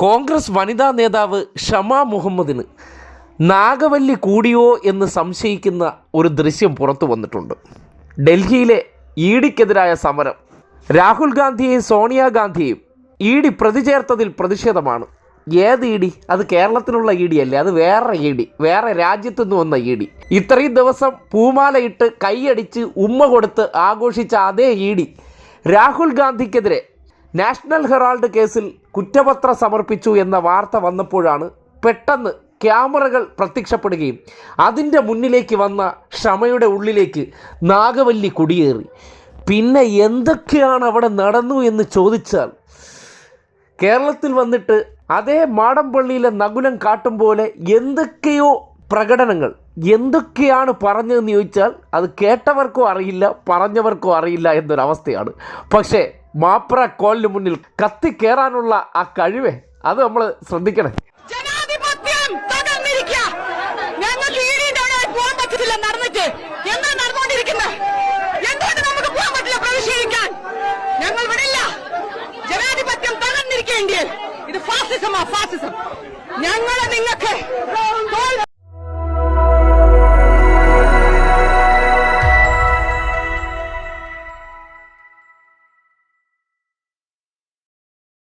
കോൺഗ്രസ് വനിതാ നേതാവ് ഷമാ മുഹമ്മദിന് നാഗവല്ലി കൂടിയോ എന്ന് സംശയിക്കുന്ന ഒരു ദൃശ്യം പുറത്തു വന്നിട്ടുണ്ട്. ഡൽഹിയിലെ ഇഡിക്കെതിരായ സമരം, രാഹുൽ ഗാന്ധിയെയും സോണിയാഗാന്ധിയെയും ഇഡി പ്രതി ചേർത്തതിൽ പ്രതിഷേധമാണ്. ഏത് ഇഡി? അത് കേരളത്തിലുള്ള ഇഡി അല്ലേ, അത് വേറെ ഇഡി, വേറെ രാജ്യത്തു നിന്ന് വന്ന ഇഡി. ഇത്രയും ദിവസം പൂമാലയിട്ട് കൈയടിച്ച് ഉമ്മ കൊടുത്ത് ആഘോഷിച്ച അതേ ഇഡി രാഹുൽ ഗാന്ധിക്കെതിരെ നാഷണൽ ഹെറാൾഡ് കേസിൽ കുറ്റപത്രം സമർപ്പിച്ചു എന്ന വാർത്ത വന്നപ്പോഴാണ് പെട്ടെന്ന് ക്യാമറകൾ പ്രത്യക്ഷപ്പെടുകയും അതിൻ്റെ മുന്നിലേക്ക് വന്ന ഷമയുടെ ഉള്ളിലേക്ക് നാഗവല്ലി കുടിയേറി. പിന്നെ എന്തൊക്കെയാണ് അവിടെ നടന്നു എന്ന് ചോദിച്ചാൽ, കേരളത്തിൽ വന്നിട്ട് അതേ മാടമ്പള്ളിയിലെ നകുലം കാട്ടും പോലെ എന്തൊക്കെയോ പ്രകടനങ്ങൾ, എന്തൊക്കെയാണ് പറഞ്ഞതെന്ന് ചോദിച്ചാൽ അത് കേട്ടവർക്കോ അറിയില്ല, പറഞ്ഞവർക്കോ അറിയില്ല എന്നൊരവസ്ഥയാണ്. പക്ഷേ മാപ്ര കോലിന് മുന്നിൽ കത്തി കയറാനുള്ള ആ കഴിവേ, അത് നമ്മൾ ശ്രദ്ധിക്കണം. ഇത് ഫാസിസമാ, ഫാസിസം. ഞങ്ങളെ നിങ്ങൾക്ക്